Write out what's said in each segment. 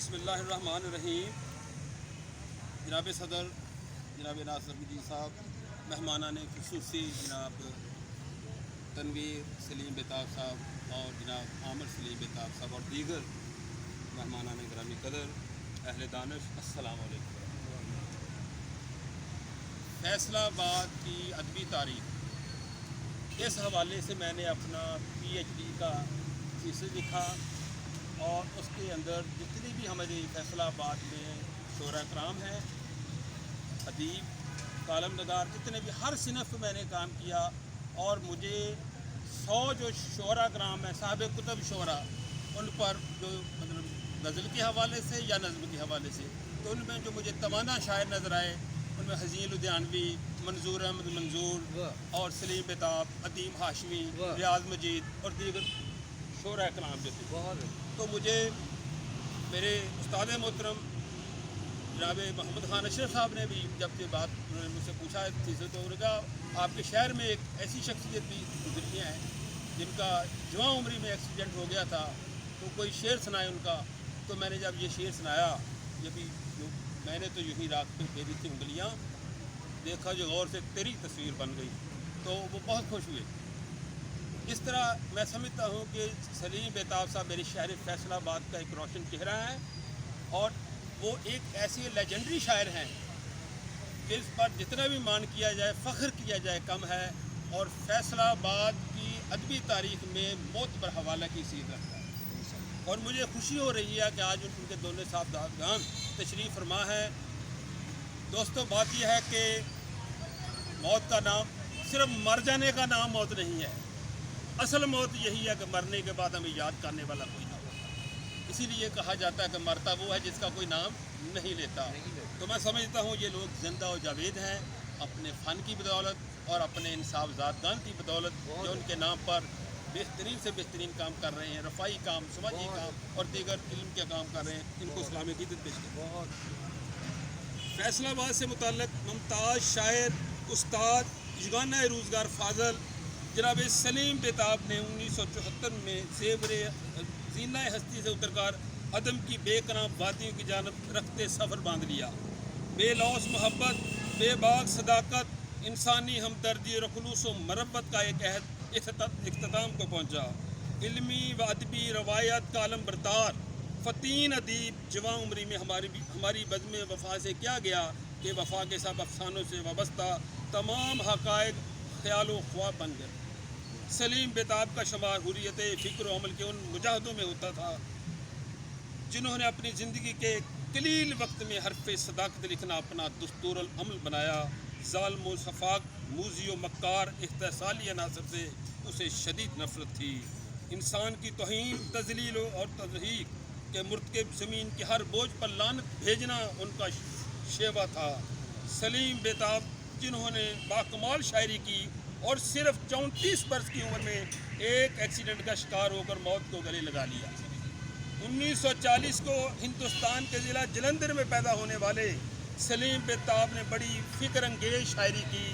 बिस्मिल्लाहिर्रहमानिर्रहीम। जनाब सदर जनाब नासिर जी साहब, मेहमानान खुसूसी जनाब तनवीर सलीम बेताब साहब और जनाब आमिर सलीम बेताब साहब और दीगर मेहमानान ग्रामी कदर अहले दानिश, अस्सलाम वालेकुम। फैसलाबाद की अदबी तारीख, इस हवाले से मैंने अपना PhD का थीसिस लिखा और उसके अंदर जितनी भी हमारी फैसलाबाद में शोरा कराम हैं, अदीब, कालम नगार, जितने भी हर सिनफ में मैंने काम किया और मुझे 100 जो शोरा कराम हैं साहब कुतुब शोरा, उन पर जो मतलब गज़ल के हवाले से या नज़्म के हवाले से, तो उनमें जो मुझे तवाना शायर नज़र आए उनमें हज़ील लुधियानवी, मंजूर अहमद मंजूर और सलीम बेताब, अदीम हाशमी, रियाज मजीद और दीगर शोरा कराम जो थे, तो मुझे मेरे उस्ताद मोहतरम जनाब मोहम्मद खान अशरफ साहब ने भी जब ये बात उन्होंने मुझसे पूछा थी तो उन्होंने कहा आपके शहर में एक ऐसी शख्सियत भी गुजरी हैं जिनका जवां उम्री में एक्सीडेंट हो गया था, तो कोई शेर सुनाए उनका। तो मैंने जब ये शेर सुनाया, ये भी मैंने तो यूँ ही रात पे फेरी थी उंगलियाँ, देखा जो गौर से तेरी तस्वीर बन गई, तो वो बहुत खुश हुए। इस तरह मैं समझता हूँ कि सलीम बेताब साहब मेरे शहर फैसलाबाद का एक रोशन चेहरा है और वो एक ऐसे लेजेंडरी शायर हैं जिस पर जितना भी मान किया जाए, फ़ख्र किया जाए कम है, और फैसलाबाद की अदबी तारीख में मोतबर हवाला की सीध रखता है। और मुझे खुशी हो रही है कि आज उनके दोनों साहबजान तशरीफ़ फरमा है। दोस्तों, बात यह है कि मौत का नाम सिर्फ मर जाने का नाम मौत नहीं है, असल मौत यही है कि मरने के बाद हमें याद करने वाला कोई ना होता। इसीलिए कहा जाता है कि मरता वो है जिसका कोई नाम नहीं लेता। तो मैं समझता हूँ ये लोग जिंदा और जावेद हैं अपने फ़न की बदौलत और अपने इंसाफ़-ज़ादगान की बदौलत, जो उनके नाम पर बेहतरीन से बेहतरीन काम कर रहे हैं, रफ़ाई काम, समाजी काम और दीगर इल्म के काम कर रहे हैं। इनको इस्लामी क़ीदत पेश करें। फैसलाबाद से मुतल्लिक़ मुमताज़ शायर, उस्ताद, यगाना रोज़गार फ़ाज़ल जनाब सलीम बेताब ने 1974 में ज़ेवरे ज़ीना हस्ती से उतरकर अदम की बेकराम वादियों की जानब रखते सफ़र बांध लिया। बेलौस मोहब्बत, बेबाक सदाकत, इंसानी हमदर्दी और खुलूस व मरब्बत का एक अहद इख्तिताम को पहुँचा। इल्मी व अदबी रवायत का आलम बरदार फ़तीन अदीब जवां उम्री में हमारी बज़्म वफ़ा से क्या गया कि वफ़ा के सब अफसानों से वाबस्ता तमाम हक़ाइक़ ख़याल व ख्वाब बन गए। सलीम बेताब का शुमार हुर्रियत फ़िक्र अमल के उन मुजाहिदों में होता था जिन्होंने अपनी ज़िंदगी के कलील वक्त में हरफ़ सदाकत लिखना अपना दस्तूरुल अमल बनाया। ज़ालिम व सफ़ाक, मूज़ी व मक्कार, इख्तिसाली अनासर से उसे शदीद नफ़रत थी। इंसान की तौहीन, तज़लील और तज़हीक के मुर्तकिब ज़मीन के हर बोझ पर लानत भेजना उनका शेवा था। सलीम बेताब जिन्होंने बाकमाल शायरी की और सिर्फ 34 वर्ष की उम्र में एक एक्सीडेंट का शिकार होकर मौत को गले लगा लिया। 1940 को हिंदुस्तान के ज़िला जलंधर में पैदा होने वाले सलीम बेताब ने बड़ी फ़िक्र अंगेज़ शायरी की।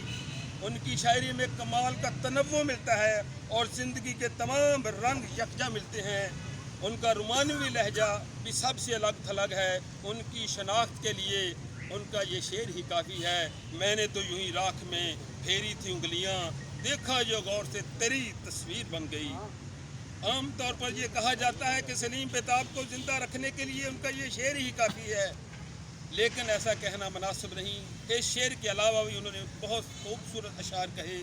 उनकी शायरी में कमाल का तनव्वुर मिलता है और ज़िंदगी के तमाम रंग यकजा मिलते हैं। उनका रोमानवी लहजा भी सबसे अलग थलग है। उनकी शनाख्त के लिए उनका ये शेर ही काफ़ी है। मैंने तो यूं ही राख में फेरी थी उंगलियां, देखा जो गौर से तेरी तस्वीर बन गई। आम तौर पर यह कहा जाता है कि सलीम बेताब को ज़िंदा रखने के लिए उनका ये शेर ही काफ़ी है, लेकिन ऐसा कहना मुनासिब नहीं। इस शेर के अलावा भी उन्होंने बहुत खूबसूरत अशार कहे,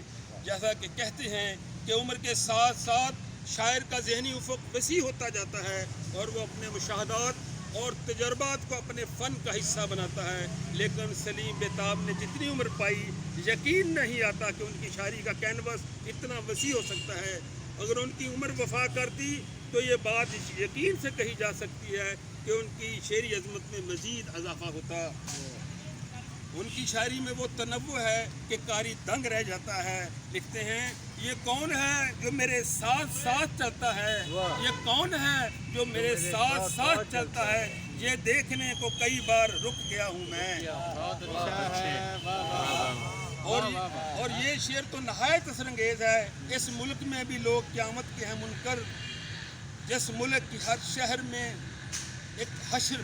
जैसा कि कहते हैं कि उम्र के साथ साथ शायर का ज़हनी उफ़ुक़ वसी होता जाता है और वो अपने मुशाहदात और तजर्बात को अपने फ़न का हिस्सा बनाता है। लेकिन सलीम बेताब ने जितनी उम्र पाई, यकीन नहीं आता कि उनकी शायरी का कैनवस इतना वसी हो सकता है। अगर उनकी उम्र वफा करती तो ये बात यकीन से कही जा सकती है कि उनकी शेरी अज़मत में मज़ीद इजाफ़ा होता। उनकी शायरी में वो तनव्वुर है कि कारी दंग रह जाता है। लिखते हैं, ये कौन है जो मेरे साथ साथ चलता है, ये कौन है जो मेरे साथ साथ चलता है, ये देखने को कई बार रुक गया हूँ मैं। और ये शेर तो नहायत असरंगेज़ है। इस मुल्क में भी लोग क़यामत के हैं मुनकर, जिस मुल्क की हर शहर में एक हश्र